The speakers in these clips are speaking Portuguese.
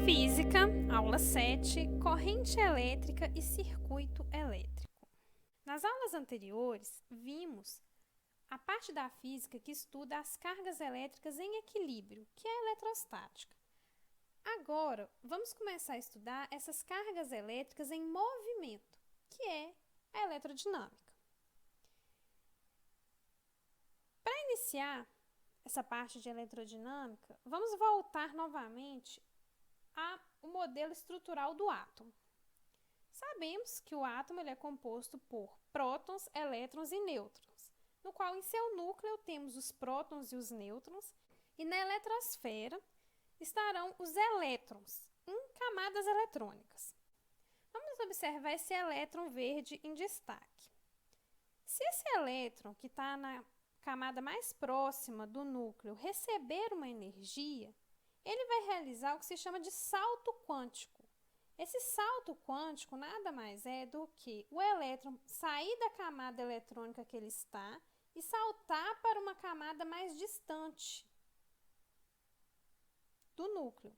Física, aula 7, corrente elétrica e circuito elétrico. Nas aulas anteriores, vimos a parte da física que estuda as cargas elétricas em equilíbrio, que é a eletrostática. Agora, vamos começar a estudar essas cargas elétricas em movimento, que é a eletrodinâmica. Para iniciar essa parte de eletrodinâmica, vamos voltar novamente ao modelo estrutural do átomo. Sabemos que o átomo ele é composto por prótons, elétrons e nêutrons, no qual em seu núcleo temos os prótons e os nêutrons, e na eletrosfera estarão os elétrons em camadas eletrônicas. Vamos observar esse elétron verde em destaque. Se esse elétron, que está na camada mais próxima do núcleo, receber uma energia, ele vai realizar o que se chama de salto quântico. Esse salto quântico nada mais é do que o elétron sair da camada eletrônica que ele está e saltar para uma camada mais distante do núcleo.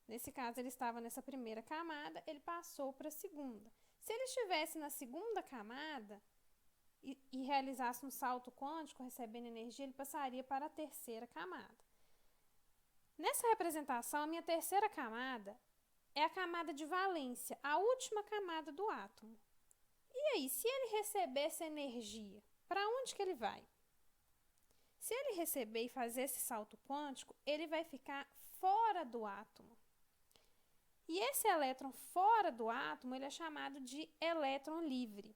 Nesse caso, ele estava nessa primeira camada, ele passou para a segunda. Se ele estivesse na segunda camada e realizasse um salto quântico, recebendo energia, ele passaria para a terceira camada. Nessa representação, a minha terceira camada é a camada de valência, a última camada do átomo. E aí, se ele receber essa energia, para onde que ele vai? Se ele receber e fazer esse salto quântico, ele vai ficar fora do átomo. E esse elétron fora do átomo, ele é chamado de elétron livre.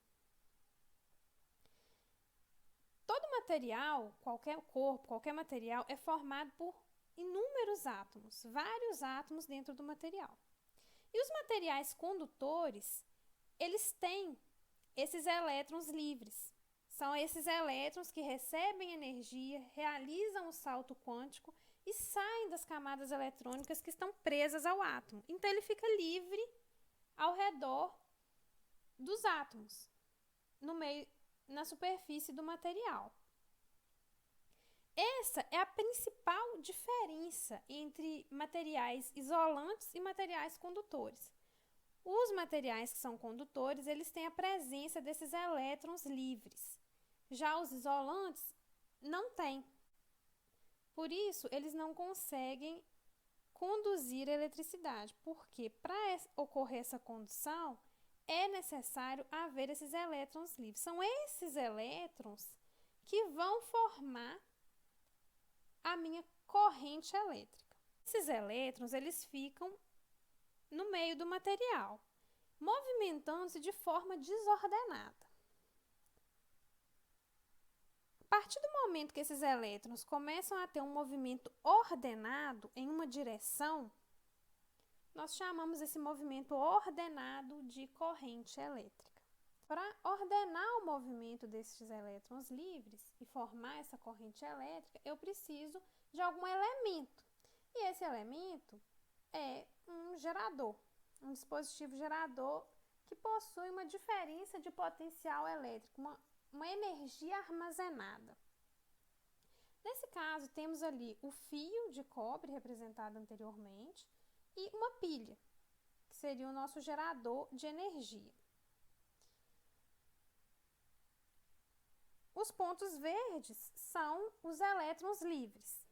Todo material, qualquer corpo, qualquer material, é formado por inúmeros átomos, vários átomos dentro do material. E os materiais condutores, eles têm esses elétrons livres. São esses elétrons que recebem energia, realizam o salto quântico e saem das camadas eletrônicas que estão presas ao átomo. Então, ele fica livre ao redor dos átomos, na superfície do material. Essa é a principal diferença entre materiais isolantes e materiais condutores. Os materiais que são condutores, eles têm a presença desses elétrons livres. Já os isolantes não têm. Por isso, eles não conseguem conduzir a eletricidade, porque para ocorrer essa condução, é necessário haver esses elétrons livres. São esses elétrons que vão formar a minha corrente elétrica. Esses elétrons, eles ficam no meio do material, movimentando-se de forma desordenada. A partir do momento que esses elétrons começam a ter um movimento ordenado em uma direção, nós chamamos esse movimento ordenado de corrente elétrica. Para ordenar o movimento desses elétrons livres e formar essa corrente elétrica, eu preciso de algum elemento. E esse elemento é um gerador, um dispositivo gerador que possui uma diferença de potencial elétrico, uma energia armazenada. Nesse caso, temos ali o fio de cobre, representado anteriormente, e uma pilha, que seria o nosso gerador de energia. Os pontos verdes são os elétrons livres.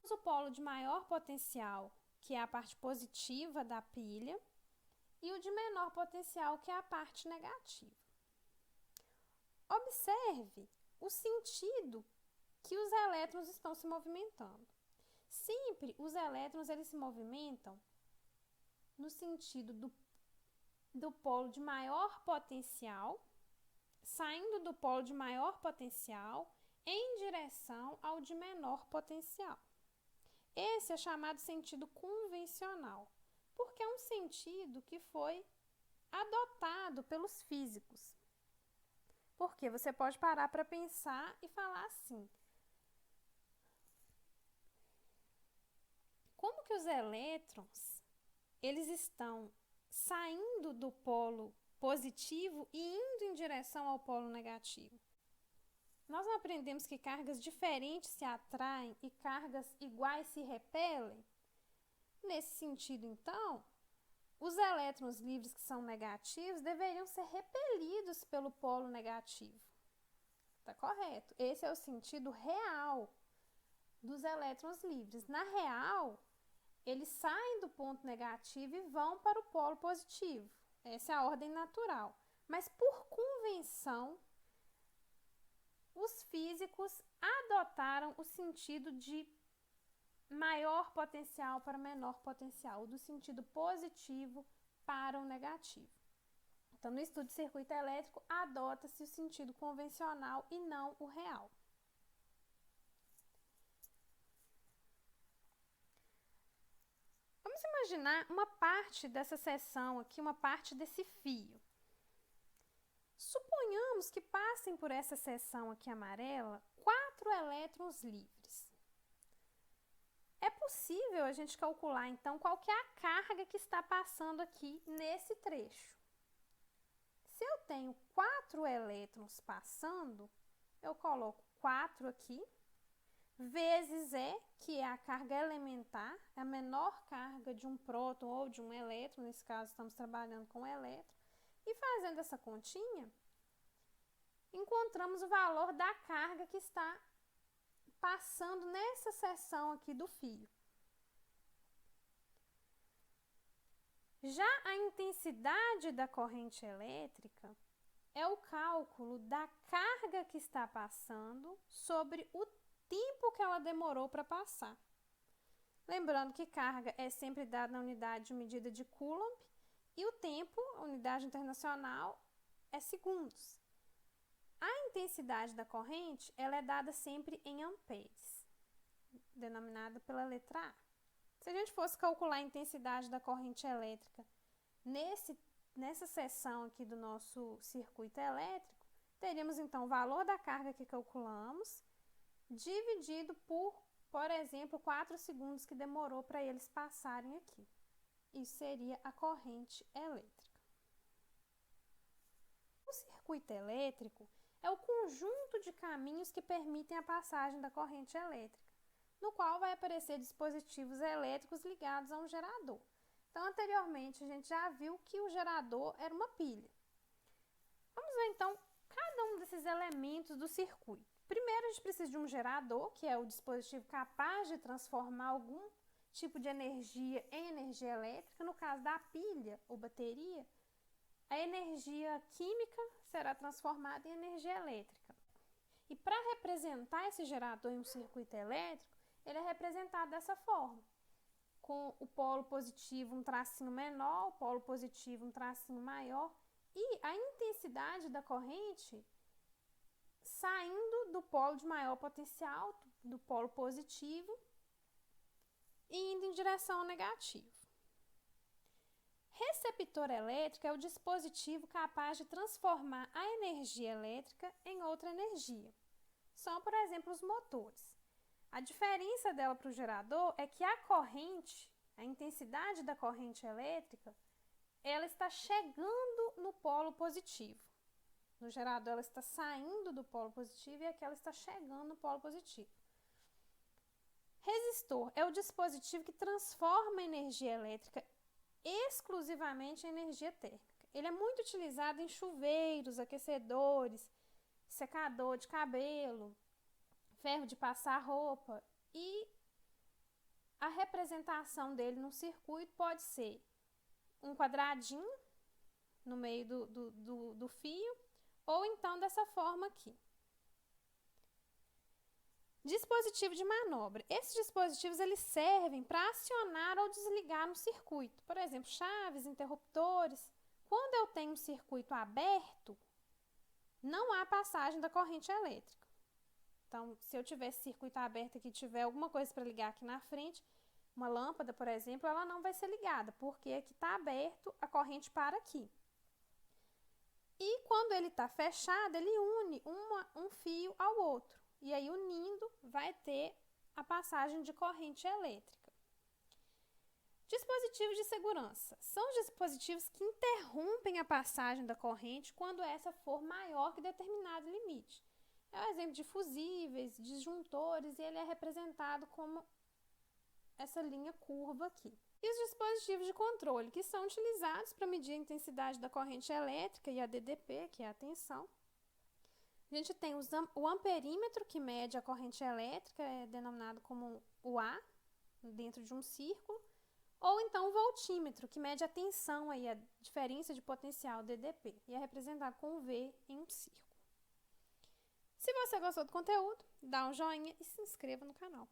O polo de maior potencial, que é a parte positiva da pilha, e o de menor potencial, que é a parte negativa. Observe o sentido que os elétrons estão se movimentando. Sempre os elétrons eles se movimentam no sentido do polo de maior potencial, saindo do polo de maior potencial em direção ao de menor potencial. Esse é chamado sentido convencional, porque é um sentido que foi adotado pelos físicos. Porque você pode parar para pensar e falar assim: como que os elétrons eles estão saindo do polo positivo e indo em direção ao polo negativo. Nós não aprendemos que cargas diferentes se atraem e cargas iguais se repelem? Nesse sentido, então, os elétrons livres que são negativos deveriam ser repelidos pelo polo negativo. Tá correto? Esse é o sentido real dos elétrons livres. Na real, eles saem do ponto negativo e vão para o polo positivo. Essa é a ordem natural. Mas por convenção, os físicos adotaram o sentido de maior potencial para menor potencial, do sentido positivo para o negativo. Então, no estudo de circuito elétrico, adota-se o sentido convencional e não o real. Vamos imaginar uma parte dessa seção aqui, uma parte desse fio. Suponhamos que passem por essa seção aqui amarela 4 elétrons livres. É possível a gente calcular, então, qual que é a carga que está passando aqui nesse trecho. Se eu tenho 4 elétrons passando, eu coloco 4 aqui, vezes E, que é a carga elementar, é a menor carga de um próton ou de um elétron, nesse caso estamos trabalhando com elétron, e fazendo essa continha, encontramos o valor da carga que está passando nessa seção aqui do fio. Já a intensidade da corrente elétrica é o cálculo da carga que está passando sobre o tempo que ela demorou para passar. Lembrando que carga é sempre dada na unidade de medida de Coulomb e o tempo, a unidade internacional, é segundos. A intensidade da corrente, ela é dada sempre em amperes, denominada pela letra A. Se a gente fosse calcular a intensidade da corrente elétrica nessa seção aqui do nosso circuito elétrico, teríamos então o valor da carga que calculamos, dividido por exemplo, 4 segundos que demorou para eles passarem aqui. Isso seria a corrente elétrica. O circuito elétrico é o conjunto de caminhos que permitem a passagem da corrente elétrica, no qual vai aparecer dispositivos elétricos ligados a um gerador. Então, anteriormente, a gente já viu que o gerador era uma pilha. Vamos ver, então, cada um desses elementos do circuito. Primeiro, a gente precisa de um gerador, que é o dispositivo capaz de transformar algum tipo de energia em energia elétrica. No caso da pilha ou bateria, a energia química será transformada em energia elétrica. E para representar esse gerador em um circuito elétrico, ele é representado dessa forma, com o polo positivo um tracinho menor, o polo positivo um tracinho maior, e a intensidade da corrente saindo do polo de maior potencial, do polo positivo, e indo em direção ao negativo. Receptor elétrico é o dispositivo capaz de transformar a energia elétrica em outra energia. São, por exemplo, os motores. A diferença dela para o gerador é que a corrente, a intensidade da corrente elétrica, ela está chegando no polo positivo. No gerador, ela está saindo do polo positivo e aqui ela está chegando no polo positivo. Resistor é o dispositivo que transforma a energia elétrica exclusivamente em energia térmica. Ele é muito utilizado em chuveiros, aquecedores, secador de cabelo, ferro de passar roupa, e a representação dele no circuito pode ser um quadradinho no meio do fio, ou então dessa forma aqui. Dispositivo de manobra. Esses dispositivos eles servem para acionar ou desligar no circuito. Por exemplo, chaves, interruptores. Quando eu tenho um circuito aberto, não há passagem da corrente elétrica. Então, se eu tiver esse circuito aberto aqui e tiver alguma coisa para ligar aqui na frente, uma lâmpada, por exemplo, ela não vai ser ligada, porque aqui está aberto, a corrente para aqui. E quando ele está fechado, ele une um fio ao outro. E aí, unindo, vai ter a passagem de corrente elétrica. Dispositivos de segurança. São os dispositivos que interrompem a passagem da corrente quando essa for maior que determinado limite. É o exemplo de fusíveis, disjuntores, e ele é representado como essa linha curva aqui. E os dispositivos de controle, que são utilizados para medir a intensidade da corrente elétrica e a DDP, que é a tensão. A gente tem o amperímetro, que mede a corrente elétrica, é denominado como o A, dentro de um círculo. Ou então o voltímetro, que mede a tensão, aí, a diferença de potencial, DDP, e é representado com o V em um círculo. Se você gostou do conteúdo, dá um joinha e se inscreva no canal.